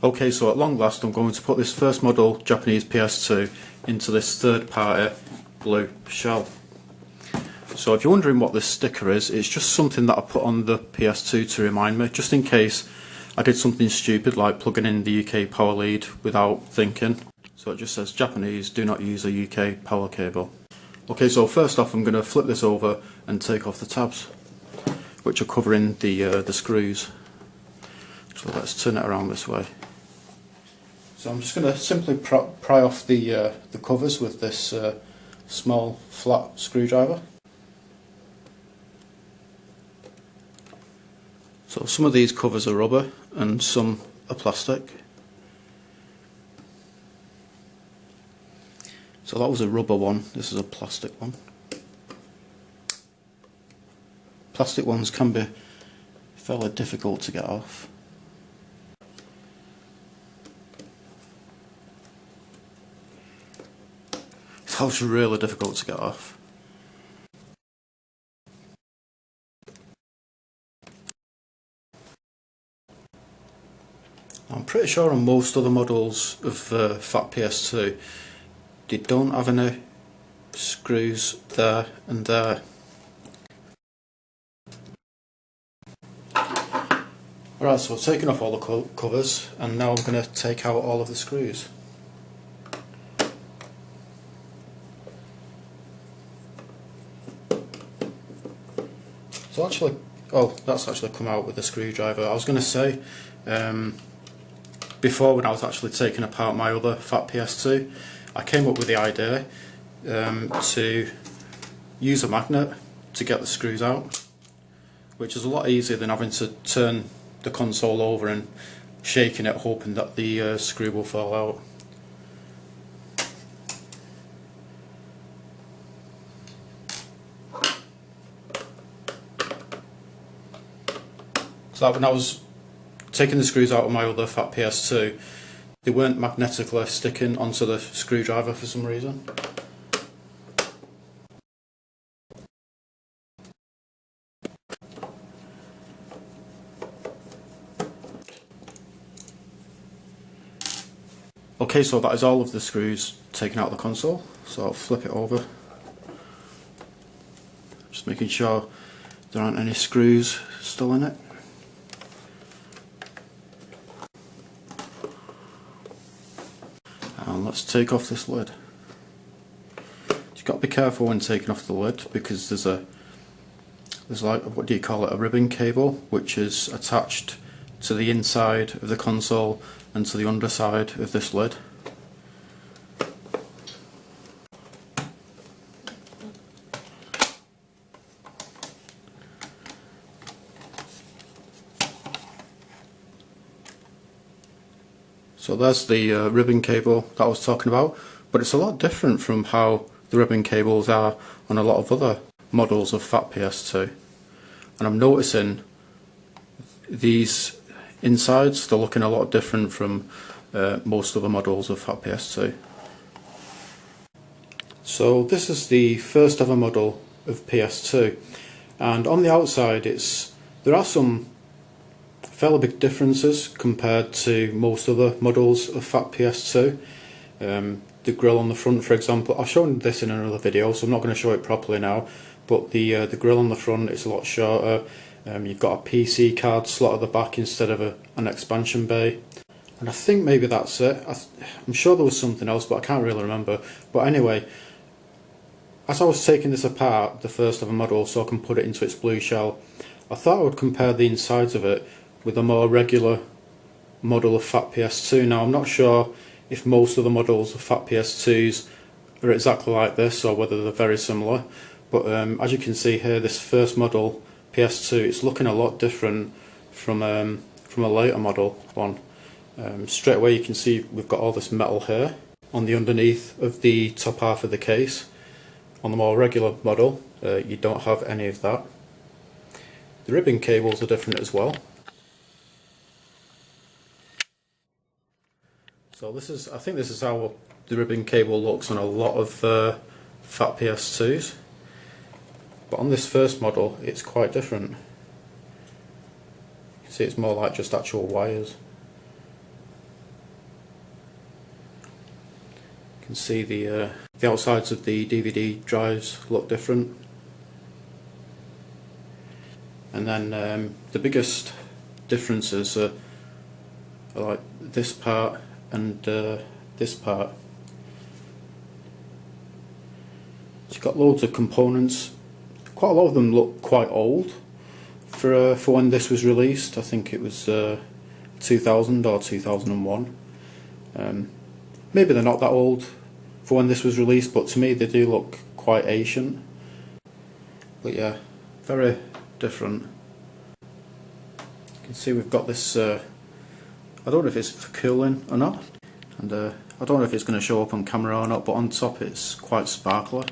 Okay, so at long last I'm going to put this first model Japanese PS2 into this third party blue shell. So if you're wondering what this sticker is, it's just something that I put on the PS2 to remind me, just in case I did something stupid like plugging in the UK power lead without thinking. So it just says Japanese, do not use a UK power cable. Okay, so first off I'm going to flip this over and take off the tabs, which are covering the screws. So let's turn it around this way. So I'm just going to simply pry off the covers with this small flat screwdriver. So some of these covers are rubber and some are plastic. So that was a rubber one, this is a plastic one. Plastic ones can be fairly difficult to get off. That was really difficult to get off. I'm pretty sure on most other models of Fat PS2 they don't have any screws there and there. Alright, so I've taken off all the covers and now I'm going to take out all of the screws. So actually, oh, that's actually come out with a screwdriver. I was going to say, before when I was actually taking apart my other Fat PS2, I came up with the idea to use a magnet to get the screws out, which is a lot easier than having to turn the console over and shaking it hoping that the screw will fall out. So when I was taking the screws out of my other Fat PS2, they weren't magnetically sticking onto the screwdriver for some reason. Okay, so that is all of the screws taken out of the console, so I'll flip it over. Just making sure there aren't any screws still in it. And let's take off this lid. You've got to be careful when taking off the lid because there's like, what do you call it, a ribbon cable which is attached to the inside of the console and to the underside of this lid. So there's the ribbon cable that I was talking about, but it's a lot different from how the ribbon cables are on a lot of other models of Fat PS2. And I'm noticing these insides, they're looking a lot different from most other models of Fat PS2. So this is the first ever model of PS2, and on the outside there are some fairly big differences compared to most other models of Fat PS2. The grille on the front, for example, I've shown this in another video, so I'm not going to show it properly now, but the grille on the front is a lot shorter. You've got a PC card slot at the back instead of an expansion bay, and I think maybe that's it. I'm sure there was something else, but I can't really remember. But anyway, as I was taking this apart, the first ever model, so I can put it into its blue shell, I thought I would compare the insides of it with a more regular model of Fat PS2. Now I'm not sure if most of the models of Fat PS2s are exactly like this or whether they're very similar, but as you can see here, this first model PS2, it's looking a lot different from a later model one. Straight away you can see we've got all this metal here on the underneath of the top half of the case. On the more regular model you don't have any of that. The ribbon cables are different as well. So I think this is how the ribbon cable looks on a lot of Fat PS2s, but on this first model it's quite different. You can see it's more like just actual wires. You can see the outsides of the DVD drives look different. And then the biggest differences are like this part and this part. It's got loads of components. Quite a lot of them look quite old for when this was released. I think it was 2000 or 2001. Maybe they're not that old for when this was released, but to me they do look quite ancient. But yeah, very different. You can see we've got this, I don't know if it's for cooling or not, and I don't know if it's going to show up on camera or not, but on top it's quite sparkly.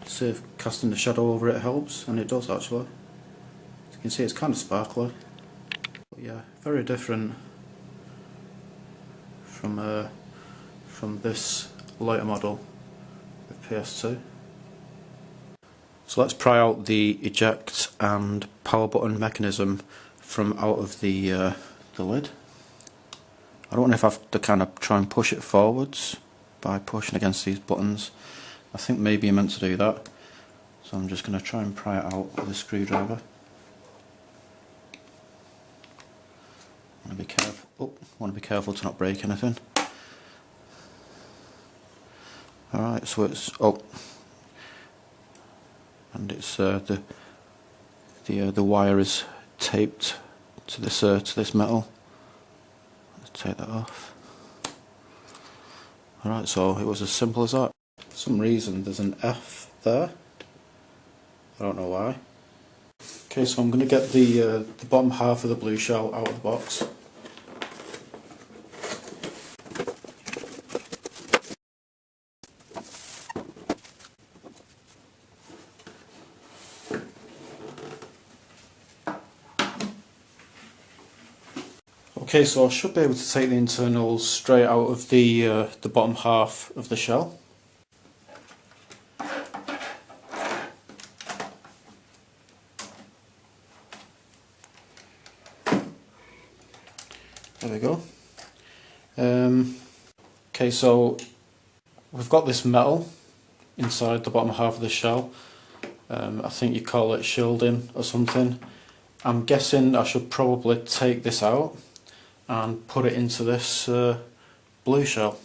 See if casting the shadow over it helps, and it does actually. As you can see, it's kind of sparkly. But yeah, very different from this later model with PS2. So let's pry out the eject and power button mechanism from out of the lid. I don't know if I have to kind of try and push it forwards by pushing against these buttons. I think maybe you're meant to do that. So I'm just going to try and pry it out with a screwdriver. Want to be careful. Oh, want to be careful to not break anything. All right, so it's and it's the wire is taped to this metal. Let's take that off. All right, so it was as simple as that. For some reason, there's an F there. I don't know why. Okay, so I'm going to get the bottom half of the blue shell out of the box. Okay, so I should be able to take the internals straight out of the bottom half of the shell. There we go. Okay, so we've got this metal inside the bottom half of the shell. I think you call it shielding or something. I'm guessing I should probably take this out and put it into this blue shell.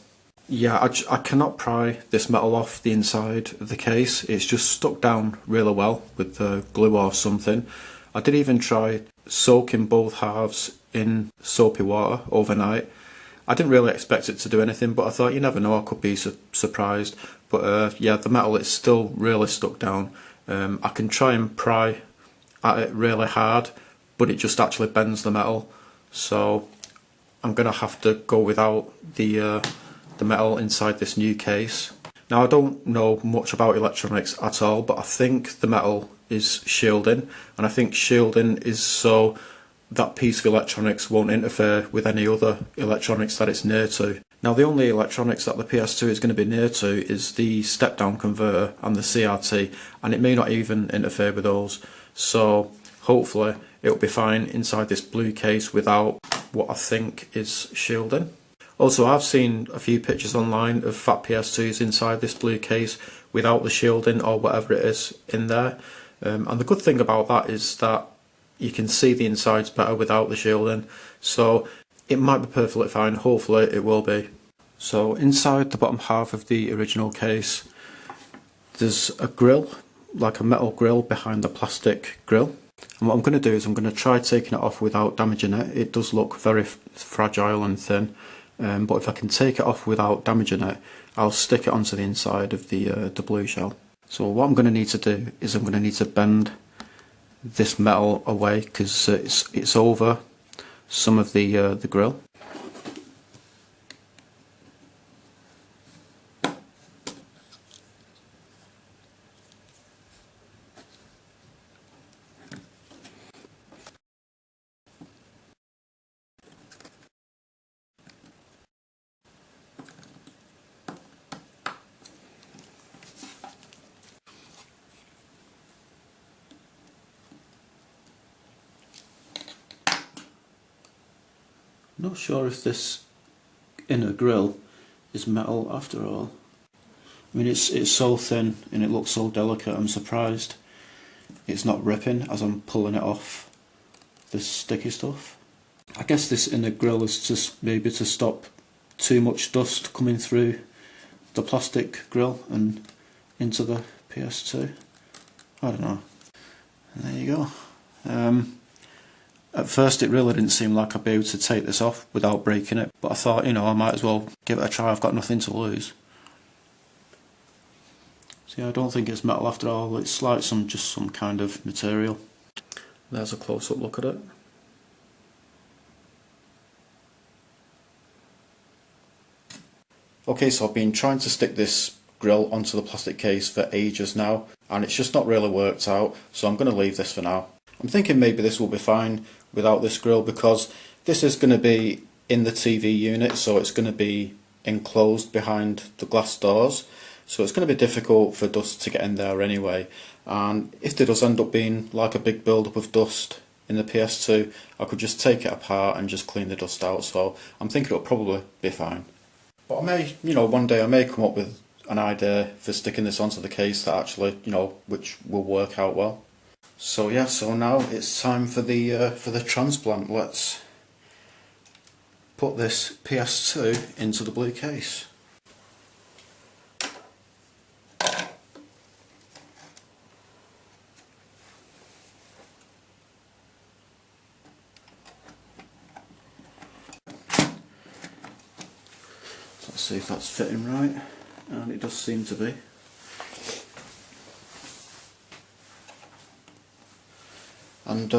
Yeah, I cannot pry this metal off the inside of the case. It's just stuck down really well with glue or something. I did even try soaking both halves in soapy water overnight. I didn't really expect it to do anything, but I thought, you never know, I could be surprised. But yeah, the metal is still really stuck down. I can try and pry at it really hard, but it just actually bends the metal. So I'm going to have to go without the metal inside this new case. Now, I don't know much about electronics at all, but I think the metal is shielding, and I think shielding is so that piece of electronics won't interfere with any other electronics that it's near to. Now, the only electronics that the PS2 is going to be near to is the step-down converter and the CRT, and it may not even interfere with those. So hopefully it'll be fine inside this blue case without what I think is shielding. Also, I've seen a few pictures online of fat PS2s inside this blue case without the shielding or whatever it is in there. And the good thing about that is that you can see the insides better without the shielding. So it might be perfectly fine, hopefully it will be. So inside the bottom half of the original case, there's a grill, like a metal grill behind the plastic grill. And what I'm going to do is I'm going to try taking it off without damaging it. It does look very fragile and thin. But if I can take it off without damaging it, I'll stick it onto the inside of the blue shell. So what I'm going to need to do is I'm going to need to bend this metal away because it's over some of the grill. Not sure if this inner grill is metal after all. I mean, it's so thin and it looks so delicate. I'm surprised it's not ripping as I'm pulling it off this sticky stuff. I guess this inner grill is just maybe to stop too much dust coming through the plastic grill and into the PS2. I don't know. And there you go. At first it really didn't seem like I'd be able to take this off without breaking it, but I thought, you know, I might as well give it a try. I've got nothing to lose. So yeah, I don't think it's metal after all. It's like just some kind of material. There's a close-up look at it. Okay, so I've been trying to stick this grill onto the plastic case for ages now, and it's just not really worked out, so I'm going to leave this for now. I'm thinking maybe this will be fine without this grill, because this is going to be in the TV unit, so it's going to be enclosed behind the glass doors, so it's going to be difficult for dust to get in there anyway. And if there does end up being like a big build-up of dust in the PS2, I could just take it apart and just clean the dust out, so I'm thinking it'll probably be fine. But I may, you know, one day I may come up with an idea for sticking this onto the case that actually, you know, which will work out well. So yeah, so now it's time for the transplant. Let's put this PS2 into the blue case. Let's see if that's fitting right, and it does seem to be. And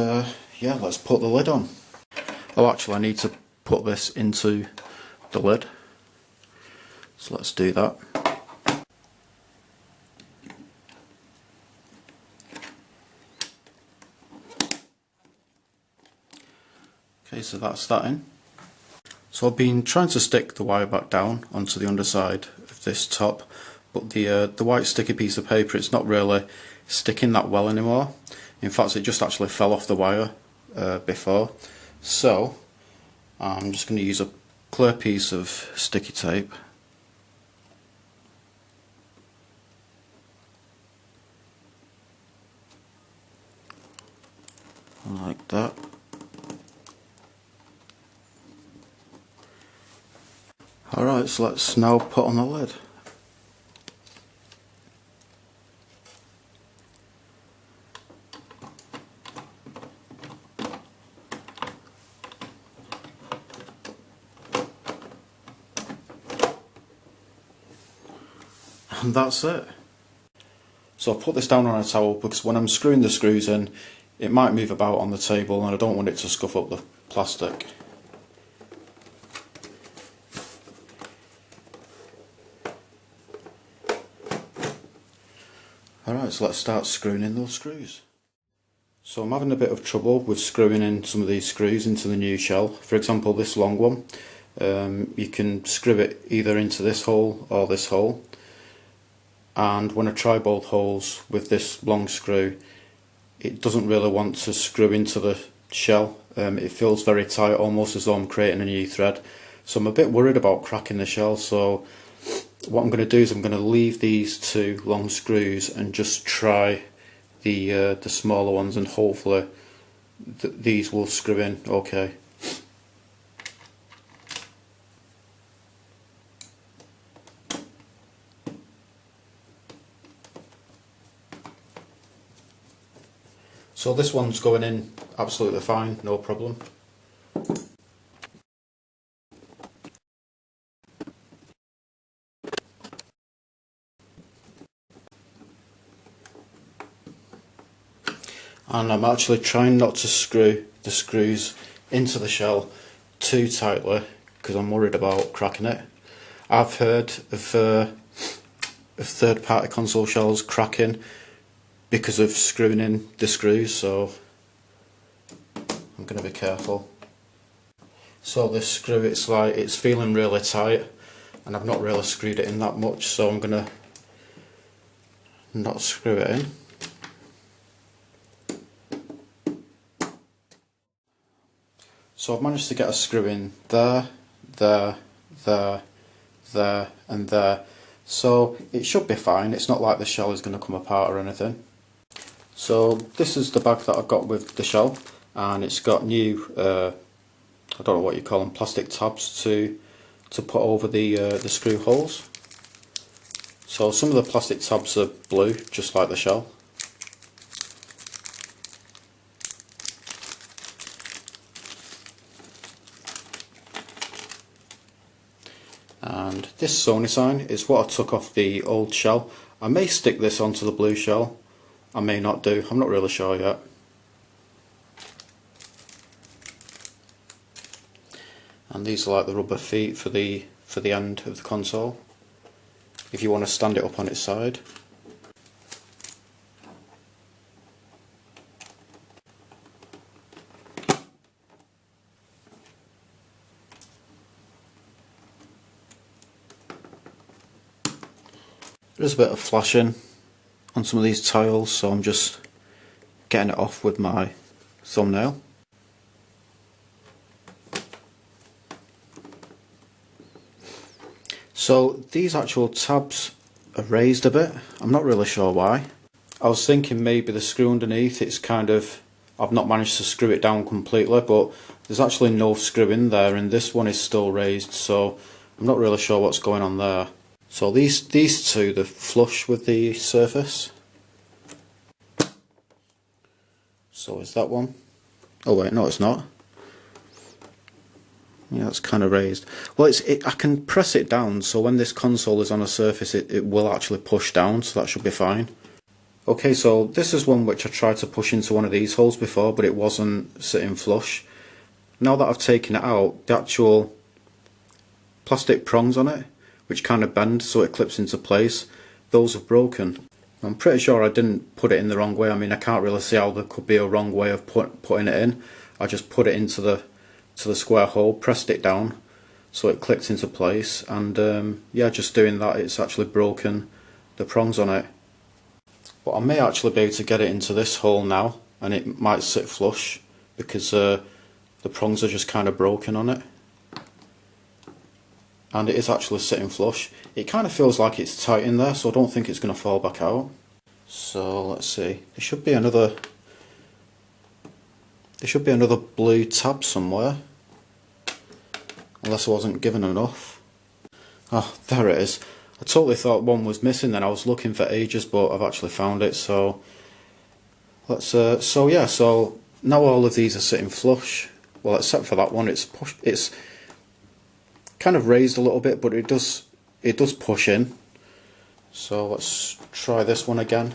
yeah, let's put the lid on. Oh, actually I need to put this into the lid, so let's do that. Okay, so that's that in. So I've been trying to stick the wire back down onto the underside of this top, but the white sticky piece of paper, it's not really sticking that well anymore. In fact, it just actually fell off the wire before. So I'm just going to use a clear piece of sticky tape. Like that. Alright, so let's now put on the lid. And that's it. So I'll put this down on a towel because when I'm screwing the screws in, it might move about on the table and I don't want it to scuff up the plastic. Alright, so let's start screwing in those screws. So I'm having a bit of trouble with screwing in some of these screws into the new shell. For example, this long one, you can screw it either into this hole or this hole. And when I try both holes with this long screw, it doesn't really want to screw into the shell. It feels very tight, almost as though I'm creating a new thread. So I'm a bit worried about cracking the shell, so what I'm going to do is I'm going to leave these two long screws and just try the smaller ones, and hopefully these will screw in okay. So this one's going in absolutely fine, no problem. And I'm actually trying not to screw the screws into the shell too tightly because I'm worried about cracking it. I've heard of third-party console shells cracking because of screwing in the screws, so I'm going to be careful. So this screw, it's feeling really tight and I've not really screwed it in that much, so I'm going to not screw it in. So I've managed to get a screw in there, there, there, there and there. So it should be fine. It's not like the shell is going to come apart or anything. So this is the bag that I've got with the shell, and it's got new, I don't know what you call them, plastic tabs to put over the screw holes. So some of the plastic tabs are blue, just like the shell. And this Sony sign is what I took off the old shell. I may stick this onto the blue shell, I may not do, I'm not really sure yet. And these are like the rubber feet for the end of the console, if you want to stand it up on its side. There's a bit of flashing on some of these tiles, so I'm just getting it off with my thumbnail. So these actual tabs are raised a bit, I'm not really sure why. I was thinking maybe the screw underneath, it's kind of, I've not managed to screw it down completely, but there's actually no screw in there, and this one is still raised, so I'm not really sure what's going on there. So these two, they're flush with the surface. So is that one? Oh wait, no it's not. Yeah, it's kind of raised. Well, I can press it down, so when this console is on a surface it will actually push down, so that should be fine. Okay, so this is one which I tried to push into one of these holes before, but it wasn't sitting flush. Now that I've taken it out, the actual plastic prongs on it, which kind of bend so it clips into place, those have broken. I'm pretty sure I didn't put it in the wrong way. I mean, I can't really see how there could be a wrong way of putting it in. I just put it into the square hole, pressed it down so it clicked into place, and yeah, just doing that it's actually broken the prongs on it. But I may actually be able to get it into this hole now, and it might sit flush because the prongs are just kind of broken on it. And it is actually sitting flush. It kind of feels like it's tight in there, so I don't think it's going to fall back out. So let's see, there should be another blue tab somewhere, unless I wasn't given enough. Oh, there it is. I totally thought one was missing then. I was looking for ages, but I've actually found it. So let's so now all of these are sitting flush. Well, except for that one, it's kind of raised a little bit, but it does push in. So let's try this one again.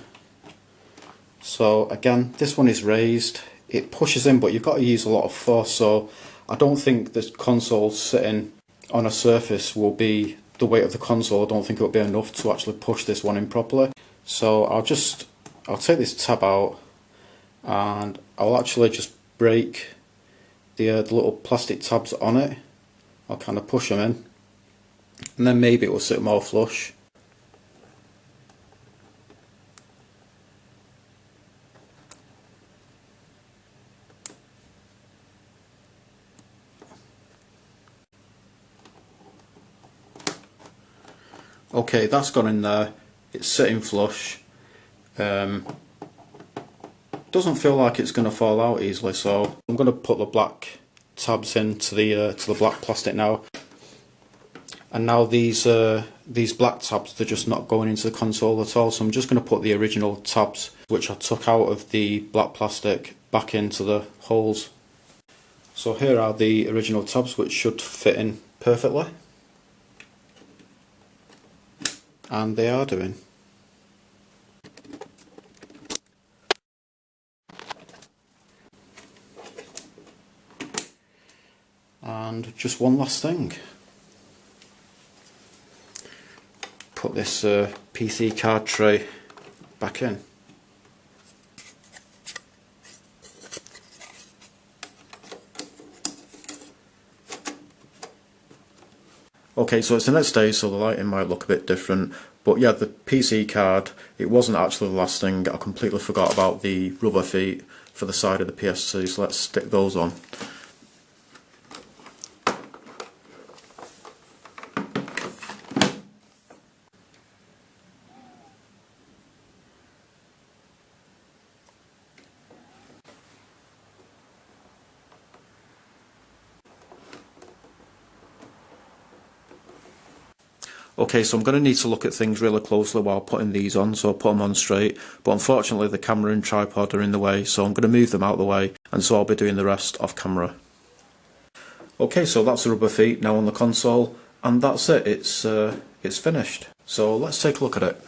So again, this one is raised, it pushes in, but you've got to use a lot of force, so I don't think the console sitting on a surface will be the weight of the console. I don't think it will be enough to actually push this one in properly. So I'll take this tab out, and I'll actually just break the little plastic tabs on it. I'll kind of push them in, and then maybe it will sit more flush. Okay, that's gone in there, it's sitting flush. Doesn't feel like it's going to fall out easily, so I'm going to put the black tabs into the black plastic now. And now these black tabs, they're just not going into the console at all, so I'm just going to put the original tabs, which I took out of the black plastic, back into the holes. So here are the original tabs, which should fit in perfectly. And they are doing. And just one last thing. Put this PC card tray back in. Okay, so it's the next day, so the lighting might look a bit different, but yeah, the PC card, it wasn't actually the last thing. I completely forgot about the rubber feet for the side of the PS2, so let's stick those on. Okay, so I'm going to need to look at things really closely while putting these on, so I'll put them on straight, but unfortunately the camera and tripod are in the way, so I'm going to move them out of the way, and so I'll be doing the rest off camera. Okay, so that's the rubber feet now on the console, and that's it, it's finished. So let's take a look at it.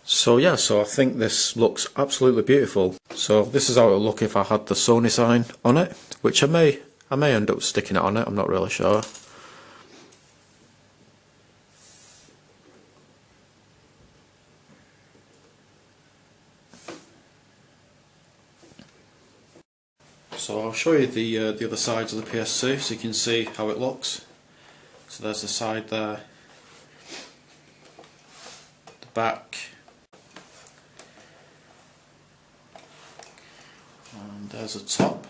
So yeah, so I think this looks absolutely beautiful. So this is how it would look if I had the Sony sign on it, which I may end up sticking it on it, I'm not really sure. So I'll show you the other sides of the PS2 so you can see how it looks. So there's the side there, the back, and there's the top.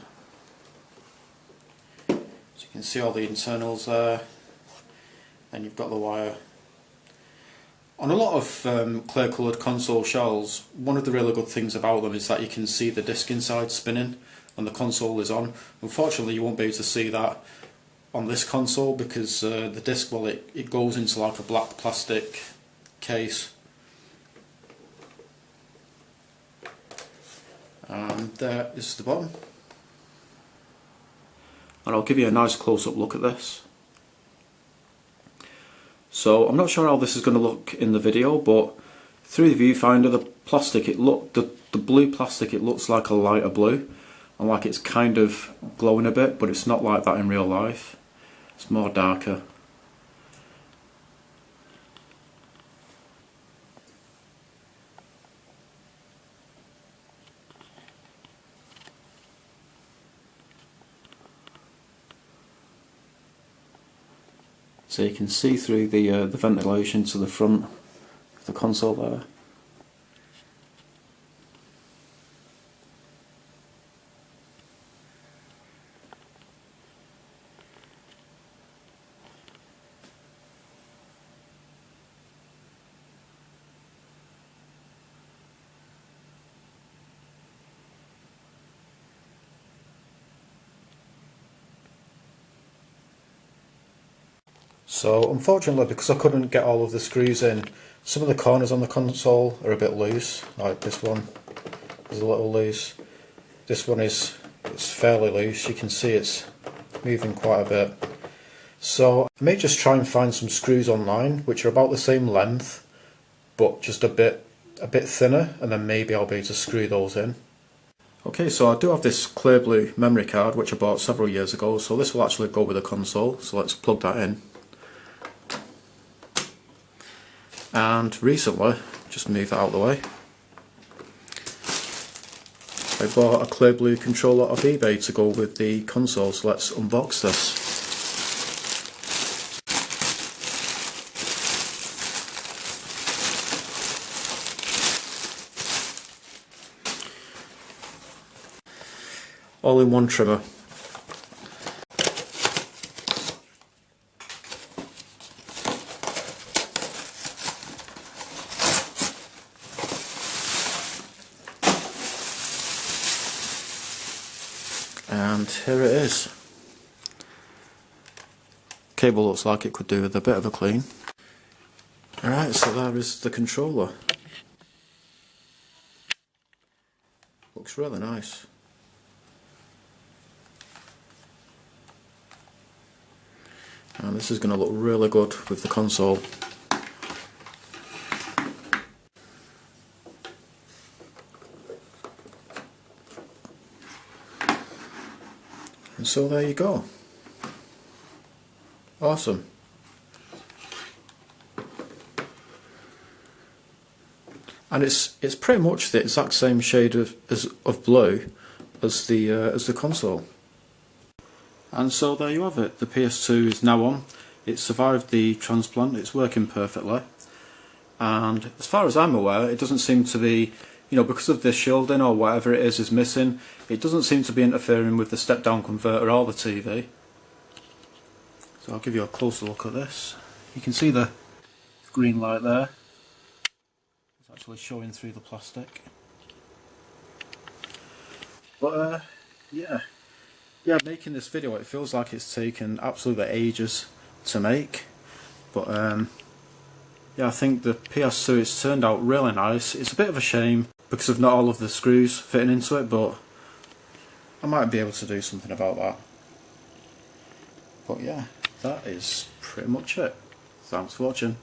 So you can see all the internals there, and you've got the wire. On a lot of clear coloured console shells, one of the really good things about them is that you can see the disc inside spinning and the console is on. Unfortunately you won't be able to see that on this console because the disc, well, it goes into like a black plastic case. And there is the bottom. And I'll give you a nice close-up look at this. So I'm not sure how this is going to look in the video, but through the viewfinder, the plastic, the blue plastic, it looks like a lighter blue, and like it's kind of glowing a bit, but it's not like that in real life. It's more darker. So you can see through the ventilation to the front of the console there. So unfortunately, because I couldn't get all of the screws in, some of the corners on the console are a bit loose, like this one is a little loose. This one it's fairly loose, you can see it's moving quite a bit. So I may just try and find some screws online which are about the same length but just a bit thinner, and then maybe I'll be able to screw those in. Okay, so I do have this clear blue memory card which I bought several years ago, so this will actually go with the console, so let's plug that in. And recently, just move that out of the way, I bought a clear blue controller off eBay to go with the console, so let's unbox this. All in one trimmer. And here it is. Cable looks like it could do with a bit of a clean. Alright, so there is the controller. Looks really nice. And this is going to look really good with the console. And so there you go. Awesome. And it's pretty much the exact same shade of blue as the console. And so there you have it. The PS2 is now on. It survived the transplant. It's working perfectly. And as far as I'm aware, it doesn't seem to be, you know, because of the shielding or whatever it is missing, it doesn't seem to be interfering with the step down converter or the TV. So I'll give you a closer look at this. You can see the green light there. It's actually showing through the plastic. But yeah, making this video, it feels like it's taken absolutely ages to make. But yeah, I think the PS2 it's turned out really nice. It's a bit of a shame because of not all of the screws fitting into it, but I might be able to do something about that. But yeah, that is pretty much it. Thanks for watching.